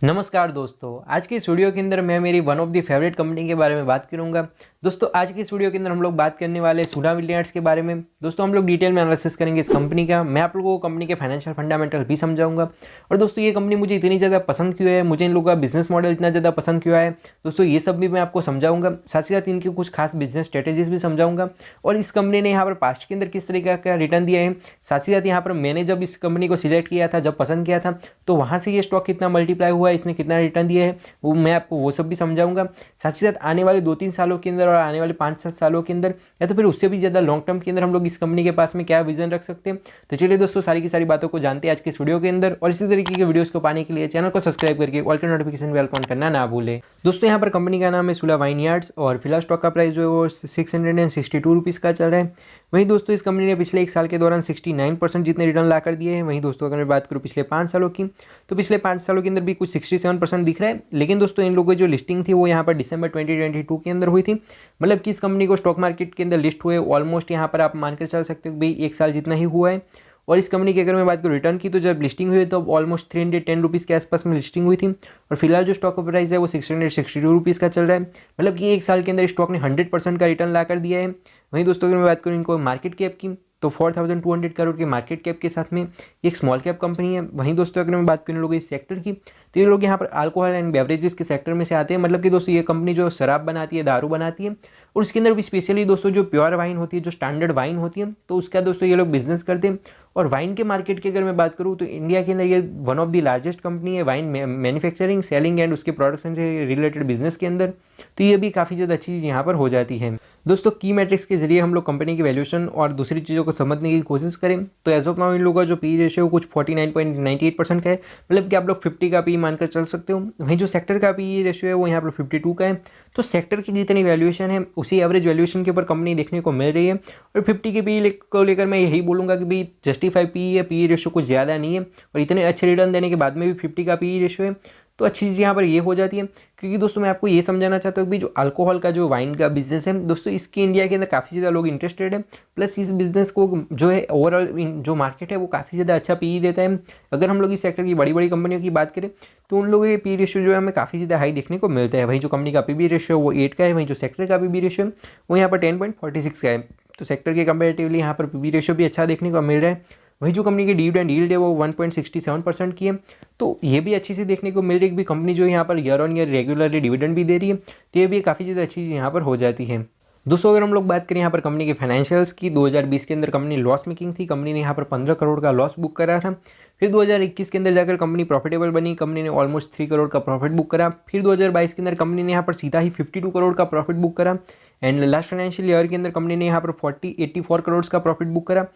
नमस्कार दोस्तों, आज की इस वीडियो के अंदर मैं मेरी one of the favourite company के बारे में बात करूंगा। दोस्तों आज की इस वीडियो के अंदर हम लोग बात करने वाले सूना विलियर्ड्स के बारे में। दोस्तों हम लोग डिटेल में एनालिसिस करेंगे इस कंपनी का। मैं आप लोगों को कंपनी के फाइनेंशियल फंडामेंटल भी समझाऊंगा। और दोस्तों ये कंपनी मुझे इतनी ज़्यादा पसंद क्यों है, मुझे इन लोगों का बिजनेस मॉडल इतना ज़्यादा पसंद क्यों है, दोस्तों ये सब भी मैं आपको समझाऊंगा। साथ ही साथ इनकी कुछ खास बिजनेस स्ट्रेटेजीज भी समझाऊंगा और इस कंपनी ने यहाँ पर पास्ट के अंदर किस तरीके का रिटर्न दिया है। साथ ही साथ यहाँ पर मैंने जब इस कंपनी को सिलेक्ट किया था, जब पसंद किया था, तो वहाँ से ये स्टॉक कितना मल्टीप्लाई हुआ है, इसने कितना रिटर्न दिया है, वो मैं आपको वो सब भी समझाऊंगा। साथ ही साथ आने वाले 2-3 सालों के अंदर और आने वाले 5-7 सालों के अंदर या तो फिर उससे भी ज़्यादा लॉन्ग टर्म के अंदर हम लोग इस कंपनी के पास में क्या विजन रख सकते हैं। तो चलिए दोस्तों सारी की सारी बातों को जानते हैं आज के इस वीडियो के अंदर। और इसी तरीके के वीडियोस को पाने के लिए चैनल को सब्सक्राइब करके ऑल का नोटिफिकेशन बेल ऑन करना ना भूलें। दोस्तों यहाँ पर कंपनी का नाम है सूना वाइनयार्ड्स और फिलहाल स्टॉक का प्राइस जो है वो 662 रुपीज़ का चल रहा है। वहीं दोस्तों इस कंपनी ने पिछले 1 साल के दौरान 69% जितने रिटर्न ला कर दिए हैं। वहीं दोस्तों अगर मैं बात करूँ पिछले 5 सालों की, तो पिछले 5 सालों के अंदर भी कुछ 67% दिख रहा है। लेकिन दोस्तों इन लोगों की जो लिस्टिंग थी वो यहाँ पर दिसंबर 2022 के अंदर हुई थी। मतलब कि इस कंपनी को स्टॉक मार्केट के अंदर लिस्ट हुए ऑलमोस्ट यहाँ पर आप मानकर चल सकते हो कि भाई 1 साल जितना ही हुआ है। और इस कंपनी की अगर मैं बात करूँ रिटर्न की, तो जब लिस्टिंग हुई तो ऑलमोस्ट 310 रुपीज़ के आसपास में लिस्टिंग हुई थी। और फिलहाल जो स्टॉक का प्राइस है वो 662 रुपीज़ का चल रहा है। मतलब कि 1 साल के अंदर स्टॉक ने 100% का रिटर्न ला कर दिया है। वहीं दोस्तों अगर मैं बात करूँ इनको मार्केट कैप की, तो 4200 करोड़ के मार्केट कैप के साथ में एक स्मॉल कैप कंपनी है। वहीं दोस्तों अगर मैं बात करूँ लोगों इस सेक्टर की, तो ये लोग यहाँ पर अल्कोहल एंड बेवरेजेस के सेक्टर में से आते हैं। मतलब कि दोस्तों ये कंपनी जो शराब बनाती है, दारू बनाती है, और उसके अंदर भी स्पेशली दोस्तों जो प्योर वाइन होती है, जो स्टैंडर्ड वाइन होती है, तो उसका दोस्तों ये लोग बिजनेस करते हैं। और वाइन के मार्केट की अगर मैं बात करूँ तो इंडिया के अंदर ये one of the largest company है वाइन मैन्युफैक्चरिंग, सेलिंग एंड उसके प्रोडक्शन से रिलेटेड बिजनेस के अंदर। तो ये भी काफ़ी ज़्यादा अच्छी चीज़ यहाँ पर हो जाती है। दोस्तों की मैट्रिक्स के जरिए हम लोग कंपनी की वैल्यूएशन और दूसरी चीज़ों को समझने की कोशिश करें तो एज ऑफ नाउ इन लोगों का जो पी रेशियो कुछ 49.98% का है। मतलब कि आप लोग 50 का पी मानकर चल सकते हो। वहीं जो सेक्टर का पी रेशियो है वो यहाँ पर 52 का है। तो सेक्टर की जितनी वैल्यूएशन है उसी एवरेज वैल्यूएशन के ऊपर कंपनी देखने को मिल रही है। और 50 के पी को लेकर मैं यही बोलूँगा कि भाई जस्टिफाई पी है, पी रेशियो कुछ ज़्यादा नहीं है। और इतने अच्छे रिटर्न देने के बाद में भी 50 का पी रेशियो है, तो अच्छी चीज़ यहाँ पर ये हो जाती है। क्योंकि दोस्तों मैं आपको ये समझाना चाहता हूँ कि जो अल्कोहल का जो वाइन का बिजनेस है दोस्तों, इसकी इंडिया के अंदर काफ़ी ज़्यादा लोग इंटरेस्टेड है। प्लस इस बिजनेस को जो है ओवरऑल जो मार्केट है वो काफ़ी ज़्यादा अच्छा पी देता है। अगर हम लोग इस सेक्टर की बड़ी बड़ी कंपनियों की बात करें तो उन लोगों के पी रेशियो जो है हमें काफ़ी ज़्यादा हाई देखने को मिलता है। वहीं जो कंपनी का पी बी रेशियो वो 8 का है, वहीं जो सेक्टर का पी बी रेशियो वो यहाँ पर 10.46 का है। तो सेक्टर के कंपेरेटिवली यहाँ पर पी बी रेशियो भी अच्छा देखने को मिल रहा है। वही जो कंपनी की डिविडेंड यील्ड है वो 1.67% की है। तो ये भी अच्छी सी देखने को मिल रही है कि कंपनी जो यहाँ per year on year regularly dividend भी दे रही है। तो ये भी काफ़ी ज़्यादा अच्छी चीज़ यहाँ पर हो जाती है। दोस्तों अगर हम लोग बात करें यहाँ पर कंपनी के फाइनेंशियल्स की, 2020 के अंदर कंपनी लॉस मेकिंग थी। कंपनी ने यहाँ पर 15 करोड़ का लॉस बुक करा था। फिर 2021 के अंदर जाकर कंपनी प्रॉफिटेबल बनी, कंपनी ने ऑलमोस्ट 3 करोड़ का प्रॉफिट बुक करा। फिर 2022 के अंदर कंपनी ने यहाँ पर सीधा ही 52 करोड़ का प्रॉफिट बुक करा। एंड लास्ट फाइनेंशियल ईयर के अंदर कंपनी ने यहाँ पर 84 करोड़ का प्रॉफिट बुक करा।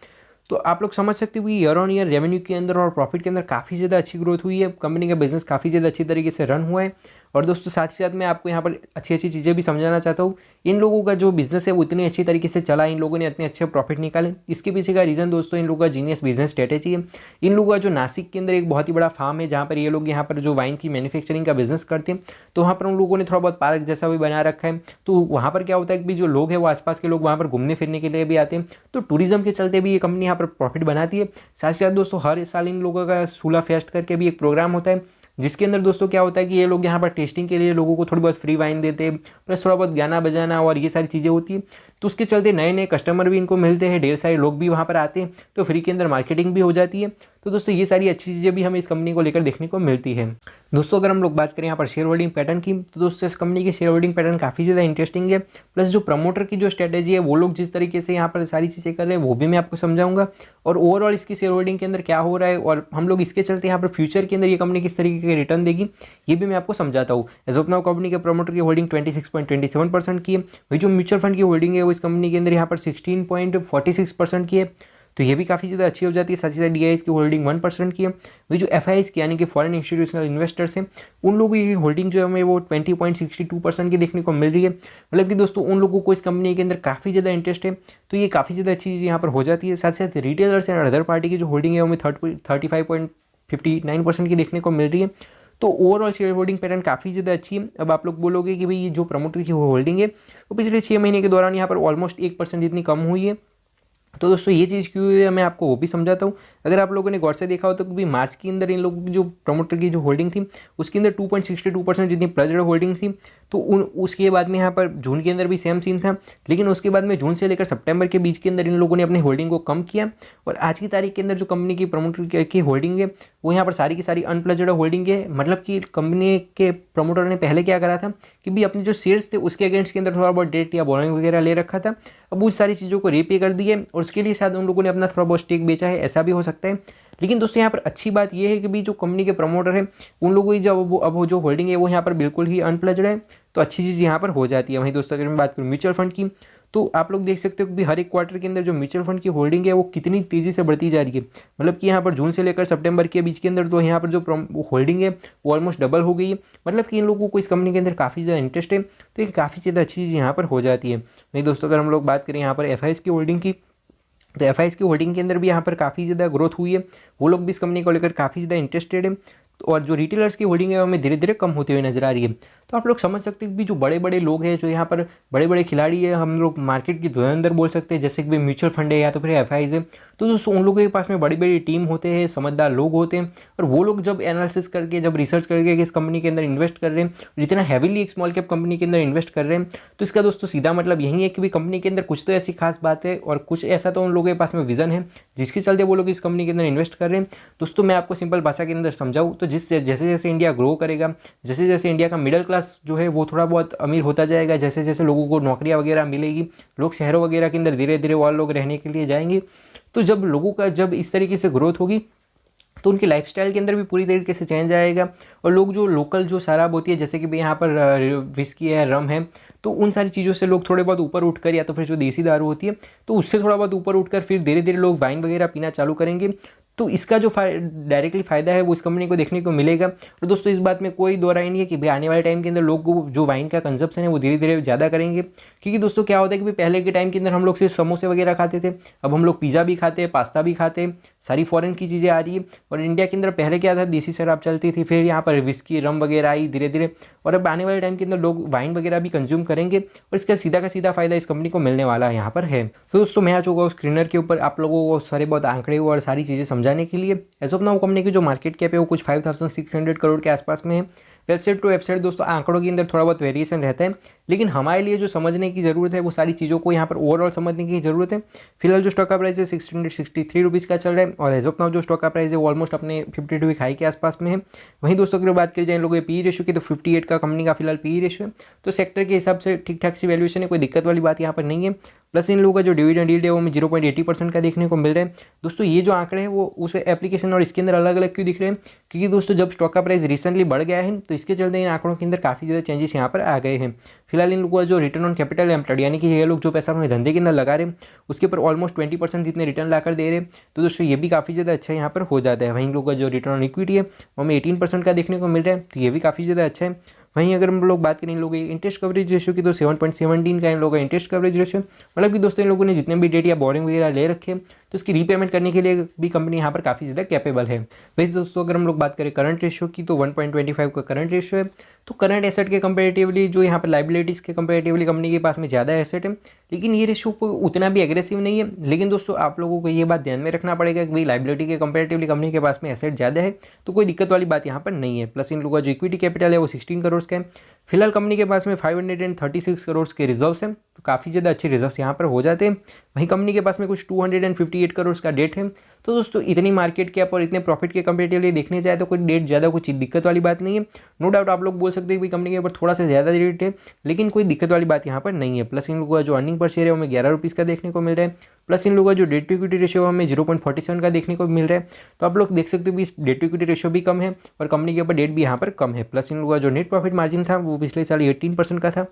तो आप लोग समझ सकते हो कि ईयर ऑन ईयर रेवेन्यू के अंदर और प्रॉफिट के अंदर काफ़ी ज़्यादा अच्छी ग्रोथ हुई है। कंपनी का बिजनेस काफ़ी ज़्यादा अच्छी तरीके से रन हुआ है। और दोस्तों साथ ही साथ मैं आपको यहाँ पर अच्छी अच्छी चीज़ें भी समझाना चाहता हूँ। इन लोगों का जो बिजनेस है वो इतनी अच्छी तरीके से चला, इन लोगों ने इतने अच्छे प्रॉफिट निकाले। इसके पीछे का रीज़न दोस्तों इन लोगों का जीनियस बिजनेस स्ट्रेटेजी है। इन लोगों का जो नासिक के अंदर एक बहुत ही बड़ा फार्म है जहाँ पर ये लोग यहाँ पर जो वाइन की मैन्युफैक्चरिंग का बिजनेस करते हैं, तो वहाँ पर उन लोगों ने थोड़ा बहुत पार्क जैसा भी बना रखा है। तो वहाँ पर क्या होता है कि जो लोग हैं वो आसपास के लोग वहाँ पर घूमने फिरने के लिए भी आते हैं। तो टूरिज्म के चलते भी ये कंपनी यहाँ पर प्रॉफिट बनाती है। साथ ही साथ दोस्तों हर साल इन लोगों का सूला फेस्ट करके भी एक प्रोग्राम होता है, जिसके अंदर दोस्तों क्या होता है कि ये लोग यहाँ पर टेस्टिंग के लिए लोगों को थोड़ी बहुत फ्री वाइन देते हैं, प्लस थोड़ा बहुत गाना बजाना और ये सारी चीज़ें होती है। तो उसके चलते नए नए कस्टमर भी इनको मिलते हैं, ढेर सारे लोग भी वहाँ पर आते हैं, तो फ्री के अंदर मार्केटिंग भी हो जाती है। तो दोस्तों ये सारी अच्छी चीज़ें भी हमें इस कंपनी को लेकर देखने को मिलती है। दोस्तों अगर हम लोग बात करें यहाँ पर शेयर होल्डिंग पैटर्न की, तो दोस्तों इस कंपनी की शेयर होल्डिंग पैटर्न काफ़ी ज़्यादा इंटरेस्टिंग है। प्लस जो प्रमोटर की जो स्ट्रेटेजी है वो लोग जिस तरीके से यहाँ पर सारी चीज़ें कर रहे हैं वो भी मैं आपको समझाऊंगा। और ओवरऑल इसकी शेयर होल्डिंग के अंदर क्या हो रहा है और हम लोग इसके चलते यहाँ पर फ्यूचर के अंदर ये कंपनी किस तरीके के रिटर्न देगी ये भी मैं आपको समझाता हूँ। एज ऑफ नाउ कंपनी के प्रमोटर की होल्डिंग 26.27% की है। वही जो म्यूचुअल फंड की होल्डिंग है वो इस कंपनी के अंदर यहाँ पर 16.46% की है। तो ये भी काफ़ी ज़्यादा अच्छी हो जाती है। साथ ही साथ DIs की होल्डिंग 1% की है। वही जो FIs की यानी कि फॉरेन इंस्टीट्यूशनल इन्वेस्टर्स हैं उन लोगों की होल्डिंग जो है हमें वो 20.62% की देखने को मिल रही है। मतलब कि दोस्तों उन लोगों को इस कंपनी के अंदर काफ़ी ज़्यादा इंटरेस्ट है, तो ये काफ़ी ज़्यादा अच्छी चीज़ यहाँ पर हो जाती है। साथ ही साथ रिटेलर्स एंड अदर पार्टी की जो होल्डिंग है हमें 35.59% की देखने को मिल रही है। तो ओवरऑल शेयर होल्डिंग पैटर्न काफ़ी ज़्यादा अच्छी है। अब आप लोग बोलोगे कि भाई ये जो प्रमोटर की होल्डिंग है वो पिछले 6 महीने के दौरान यहाँ पर ऑलमोस्ट 1% जितनी कम हुई है। तो दोस्तों ये चीज़ क्यों है मैं आपको वो भी समझाता हूँ। अगर आप लोगों ने गौर से देखा हो तो कभी मार्च के अंदर इन लोगों की जो प्रमोटर की जो होल्डिंग थी उसके अंदर 2.62% जितनी प्लज्ड होल्डिंग थी। तो उसके बाद में यहाँ पर जून के अंदर भी सेम सीन था, लेकिन उसके बाद में जून से लेकर सितंबर के बीच के अंदर इन लोगों ने अपनी होल्डिंग को कम किया। और आज की तारीख के अंदर जो कंपनी की प्रमोटर की होल्डिंग है वो यहाँ पर सारी की सारी अनप्लज्ड होल्डिंग है। मतलब कि कंपनी के प्रमोटर ने पहले क्या करा था कि भी अपने जो शेयर्स थे उसके अगेंस्ट के अंदर थोड़ा बहुत डेट या बोरिंग वगैरह ले रखा था। अब उस सारी चीज़ों को रीपे कर दिए और उसके लिए शायद उन लोगों ने अपना थोड़ा बहुत स्टेक बेचा है, ऐसा भी हो सकता है। लेकिन दोस्तों यहाँ पर अच्छी बात यह है कि भी जो कंपनी के प्रमोटर है उन लोगों की जब अब वो जो होल्डिंग है वो यहाँ पर बिल्कुल ही अनप्लज्ड है, तो अच्छी चीज़ यहाँ पर हो जाती है। वहीं दोस्तों अगर मैं बात करूँ म्यूचुअल फंड की, तो आप लोग देख सकते हो कि हर एक क्वार्टर के अंदर जो म्यूचुअल फंड की होल्डिंग है वो कितनी तेज़ी से बढ़ती जा रही है। मतलब कि यहाँ पर जून से लेकर सितंबर के बीच के अंदर तो यहाँ पर जो होल्डिंग है वो ऑलमोस्ट डबल हो गई है। मतलब कि इन लोगों को इस कंपनी के अंदर काफ़ी ज़्यादा इंटरेस्ट है, तो ये काफ़ी ज़्यादा अच्छी चीज़ यहाँ पर हो जाती है। नहीं दोस्तों अगर हम लोग बात करें यहाँ पर एफआईएस की होल्डिंग की, तो एफआईएस की होल्डिंग के अंदर भी यहाँ पर काफ़ी ज़्यादा ग्रोथ हुई है, वो लोग भी इस कंपनी को लेकर काफ़ी ज़्यादा इंटरेस्टेड है। और जो रिटेलर्स की होल्डिंग है वो हमें धीरे धीरे कम होती हुई नजर आ रही है। तो आप लोग समझ सकते हैं कि जो बड़े बड़े लोग हैं, जो यहाँ पर बड़े बड़े खिलाड़ी है, हम लोग मार्केट की धुरंधर बोल सकते हैं, जैसे कि म्यूचुअल फंड है या तो फिर एफआईज है, तो दोस्तों उन लोगों के पास में बड़ी बड़ी टीम होते हैं, समझदार लोग होते हैं। और वो लोग जब एनालिसिस करके, जब रिसर्च करके कि इस कंपनी के अंदर इन्वेस्ट कर रहे हैं, जितना हैवीली एक स्मॉल कैप कंपनी के अंदर इन्वेस्ट कर रहे हैं, तो इसका दोस्तों सीधा मतलब यही है कि भाई कंपनी के अंदर कुछ तो ऐसी खास बात है और कुछ ऐसा तो उन लोगों के पास में विजन है जिसके चलते वो लोग इस कंपनी के अंदर इन्वेस्ट कर रहे हैं। दोस्तों मैं आपको सिंपल भाषा के अंदर समझाऊँ तो जैसे जैसे इंडिया ग्रो करेगा, जैसे जैसे इंडिया का मिडिल क्लास जो है वो थोड़ा बहुत अमीर होता जाएगा, जैसे जैसे लोगों को नौकरियां वगैरह मिलेगी, लोग शहरों वगैरह के अंदर धीरे धीरे और लोग रहने के लिए जाएंगे, तो जब लोगों का जब इस तरीके से ग्रोथ होगी तो उनकी लाइफस्टाइल के अंदर भी पूरी तरीके से चेंज आएगा। और लोग जो लोकल जो शराब होती है, जैसे कि भाई यहाँ पर विस्की है, रम है, तो उन सारी चीज़ों से लोग थोड़े बहुत ऊपर उठकर, या तो फिर जो देसी दारू होती है तो उससे थोड़ा बहुत ऊपर उठकर फिर धीरे धीरे लोग वाइन वगैरह पीना चालू करेंगे। तो इसका जो डायरेक्टली फ़ायदा है वो इस कंपनी को देखने को मिलेगा। और दोस्तों इस बात में कोई दो राय नहीं है कि भाई आने वाले टाइम के अंदर लोग जो वाइन का कंजप्शन है वो धीरे धीरे ज़्यादा करेंगे। क्योंकि दोस्तों क्या होता है कि भाई पहले के टाइम के अंदर हम लोग सिर्फ समोसे वगैरह खाते थे, अब हम लोग पिज़्ज़ा भी खाते हैं, पास्ता भी खाते हैं, सारी फॉरेन की चीज़ें आ रही है। और इंडिया के अंदर पहले क्या था, देसी शराब चलती थी, फिर यहाँ पर विस्की रम वगैरह आई धीरे धीरे, और अब आने वाले टाइम के अंदर लोग वाइन वगैरह भी कंज्यूम करेंगे और इसका सीधा का सीधा फायदा इस कंपनी को मिलने वाला है यहाँ पर है। तो दोस्तों मैं आ चुका हूँ स्क्रीनर के ऊपर आप लोगों को सारे बहुत आंकड़े और सारी चीज़ें समझाने के लिए। एज ऑफ नाउ कंपनी की जो मार्केट कैप है वो कुछ 5600 करोड़ के आसपास में है। वेबसाइट टू वेबसाइट दोस्तों आंकड़ों के अंदर थोड़ा बहुत वेरिएशन रहता है, लेकिन हमारे लिए जो समझने की ज़रूरत है वो सारी चीज़ों को यहाँ पर ओवरऑल समझने की ज़रूरत है। फिलहाल जो स्टॉक का प्राइस है 663 रुपीज़ का चल रहा है, और एज ऑफ नाउ जो स्टॉक का प्राइस है वो ऑलमोस्ट अपने 52 वीक हाई के आसपास में है। वहीं दोस्तों अगर बात करी जाए इन लोगों के पी रेशियो की, तो 58 का कंपनी का फिलहाल पी रेशियो है, तो सेक्टर के हिसाब से ठीक ठाक सी वैल्यूएशन है, कोई दिक्कत वाली बात यहाँ पर नहीं है। प्लस इन लोगों का जो डिविडेंड यील्ड है वो हमें 0.80% का देखने को मिल रहा है। दोस्तों ये जो आंकड़े हैं वो उस एप्लीकेशन और इसके अंदर अलग अलग क्यों दिख रहे हैं, क्योंकि दोस्तों जब स्टॉक का प्राइस रिसेंटली बढ़ गया है तो इसके चलते इन आंकड़ों के अंदर काफ़ी ज़्यादा चेंजेस यहाँ पर आ गए हैं। फिलहाल इन लोगों का जो रिटर्न ऑन कैपिटल एम्प्लॉयड, यानी कि ये लोग जो पैसा अपने धंधे के अंदर लगा रहे हैं उसके ऊपर ऑलमोस्ट 20% जितने रिटर्न लाकर दे रहे हैं, तो दोस्तों ये भी काफ़ी ज़्यादा अच्छा यहाँ पर हो जाता है। वहीं इन लोगों का जो रिटर्न ऑन इक्विटी है वो हमें 18% का देखने को मिल रहा है, तो ये भी काफ़ी ज़्यादा अच्छा है। वहीं अगर हम लोग बात करें इन लोगों की इंटरेस्ट कवरेज रेशियो की, तो 7.17 का इन लोगों का इंटरेस्ट कवरेज रेशियो, मतलब कि दोस्तों इन लोगों ने जितने भी डेट या बोरिंग वगैरह ले रखे हैं तो उसकी रीपेमेंट करने के लिए भी कंपनी यहाँ पर काफ़ी ज़्यादा कैपेबल है। वैसे दोस्तों अगर हम लोग बात करें करंट रेशियो की, तो 1.25 का करंट रेशियो है। तो करंट एसेट के कंपेरेटिवली जो यहाँ पर लाइबिलिटीज़ के कंपेरेटिवली कंपनी के पास में ज़्यादा एसेट है, लेकिन ये रेशियो को उतना भी एग्रेसिव नहीं है। लेकिन दोस्तों आप लोगों को ये बात ध्यान में रखना पड़ेगा कि भाई लाइबिलिटी के कंपेरेटिवली कंपनी के पास में एसेट ज़्यादा है, तो कोई दिक्कत वाली बात यहाँ पर नहीं है। प्लस इन लोगों का जो इक्विटी कैपिटल है वो 16 करोड़ का है। फिलहाल कंपनी के पास में 536 करोड़ के रिजर्व्स हैं, तो काफ़ी ज़्यादा अच्छे रिजर्व्स यहाँ पर हो जाते हैं। वहीं कंपनी के पास में कुछ 258 करोड़ का डेट है। तो दोस्तों इतनी मार्केट कैप और इतने प्रॉफिट के कंपेरेटिवली देखने जाए तो कोई डेट ज़्यादा कुछ दिक्कत वाली बात नहीं है। नो डाउट आप लोग बोल सकते हैं कि कंपनी के ऊपर थोड़ा सा ज़्यादा डेट है, लेकिन कोई दिक्कत वाली बात यहाँ पर नहीं है। प्लस इन लोगों का जो अर्निंग पर शेयर है हमें 11 रुपीज़ का देखने को मिल रहा है। प्लस इन लोगों का जो डेट टू इक्विटी रेशियो हमें 0.47 का देखने को मिल रहा है। तो आप लोग देख सकते हो कि इस डेट टू इक्विटी रेशियो भी कम है और कंपनी के ऊपर डेट भी यहाँ पर कम है। प्लस इन लोगों का जो नेट प्रॉफिट मार्जिन था वो पिछले साल 18% का था।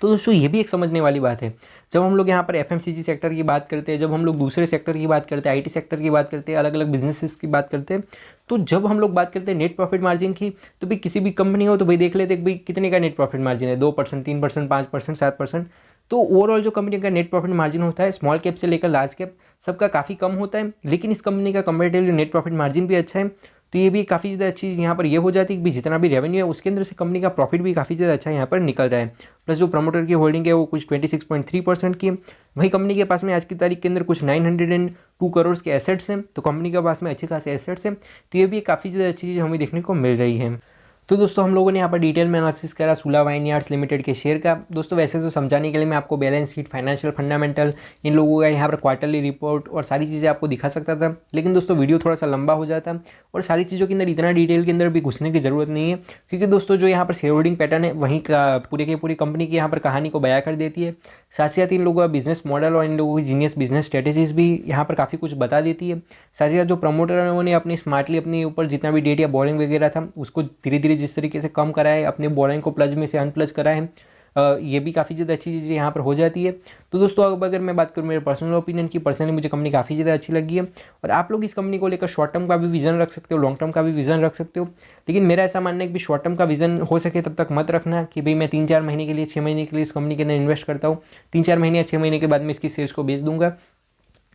तो दोस्तों ये भी एक समझने वाली बात है, जब हम लोग यहाँ पर एफएमसीजी सेक्टर की बात करते हैं, जब हम लोग दूसरे सेक्टर की बात करते हैं, आईटी सेक्टर की बात करते हैं, अलग अलग बिजनेसेस की बात करते हैं, तो जब हम लोग बात करते हैं नेट प्रॉफिट मार्जिन की, तो भाई किसी भी कंपनी हो तो भाई देख लेते हैं भाई कितने का नेट प्रॉफिट मार्जिन है, 2%, 3%, 5%, 7%। तो ओवरऑल जो कंपनी का नेट प्रॉफिट मार्जिन होता है स्मॉल कैप से लेकर लार्ज कैप सबका काफ़ी कम होता है, लेकिन इस कंपनी का कंपेरेटिवली नेट प्रॉफिट मार्जिन भी अच्छा है। तो ये भी काफ़ी ज़्यादा अच्छी चीज़ यहाँ पर ये हो जाती है कि जितना भी रेवेन्यू है उसके अंदर से कंपनी का प्रॉफिट भी काफ़ी ज़्यादा अच्छा यहाँ पर निकल रहा है। प्लस जो प्रमोटर की होल्डिंग है वो कुछ 26.3% की है। वही कंपनी के पास में आज की तारीख के अंदर कुछ 902 करोड़ के एसेट्स हैं, तो कंपनी के पास में अच्छे खासे एसेट्स हैं। तो ये भी काफ़ी ज़्यादा अच्छी चीज़ हमें देखने को मिल रही है। तो दोस्तों हम लोगों ने यहाँ पर डिटेल में एनालिसिस करा सुला वाइनयार्ड्स लिमिटेड के शेयर का। दोस्तों वैसे तो समझाने के लिए मैं आपको बैलेंस शीट, फाइनेंशियल फंडामेंटल, इन लोगों का यहाँ पर क्वार्टरली रिपोर्ट और सारी चीज़ें आपको दिखा सकता था, लेकिन दोस्तों वीडियो थोड़ा सा लंबा हो जाता और सारी चीज़ों के अंदर इतना डिटेल के अंदर भी घुसने की ज़रूरत नहीं है, क्योंकि दोस्तों जो यहाँ पर शेयर होल्डिंग पैटर्न है वहीं का पूरे की पूरी कंपनी की यहाँ पर कहानी को बयां कर देती है। साथ ही साथ इन लोगों का बिजनेस मॉडल और इन लोगों की जीनियस बिजनेस स्ट्रेटेजीज भी यहाँ पर काफ़ी कुछ बता देती है। साथ ही साथ जो प्रमोटर है उन्होंने अपनी स्मार्टली अपने ऊपर जितना भी डेट या बोरिंग वगैरह था उसको धीरे धीरे जिस तरीके से कम करा है, अपने बोरिंग को प्लज में से अनप्लज करा है, ये भी काफ़ी ज़्यादा अच्छी चीज़ यहाँ पर हो जाती है। तो दोस्तों अब अगर मैं बात करूँ मेरे पर्सनल ओपिनियन की, पर्सनली मुझे कंपनी काफ़ी ज़्यादा अच्छी लगी है और आप लोग इस कंपनी को लेकर शॉर्ट टर्म का भी विजन रख सकते हो, लॉन्ग टर्म का भी विजन रख सकते हो। लेकिन मेरा ऐसा मानना है कि शॉर्ट टर्म का विजन हो सके तब तक मत रखना कि भाई मैं 3-4 महीने के लिए, 6 महीने के लिए इस कंपनी के अंदर इन्वेस्ट करता हूँ, 3-4 महीने या 6 महीने के बाद मैं इसकी शेयर्स को बेच दूंगा।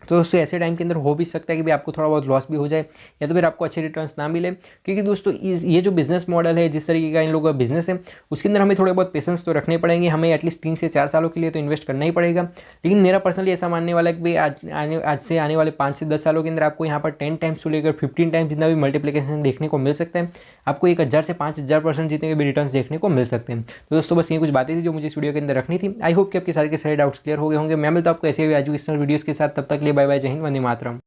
तो उससे ऐसे टाइम के अंदर हो भी सकता है कि भाई आपको थोड़ा बहुत लॉस भी हो जाए या तो फिर आपको अच्छे रिटर्न्स ना मिले, क्योंकि दोस्तों ये जो बिजनेस मॉडल है, जिस तरीके का इन लोगों का बिजनेस है, उसके अंदर हमें थोड़े बहुत पेशेंस तो रखने पड़ेंगे, हमें एटलीस्ट 3 से 4 सालों के लिए तो इन्वेस्ट करना ही पड़ेगा। लेकिन मेरा पर्सनली ऐसा मानने वाला है कि भाई आज से आने वाले 5 से 10 सालों के अंदर आपको यहाँ पर 10 टाइम्स से लेकर 15 टाइम्स जितना भी मल्टीप्लिकेशन देखने को मिल सकता है, आपको 1000 से 5000% जितने भी रिटर्न्स देखने को मिल सकते हैं। तो दोस्तों बस ये कुछ बातें थी जो मुझे इस वीडियो के अंदर रखनी थी। आई होप कि आपके सारे के सारे डाउट्स क्लियर हो गए होंगे। मैं मिलता हूं आपको ऐसे भी एजुकेशनल वीडियोस के साथ, तब तक के लिए बाय बाय, जय हिंद, वंदे मातरम।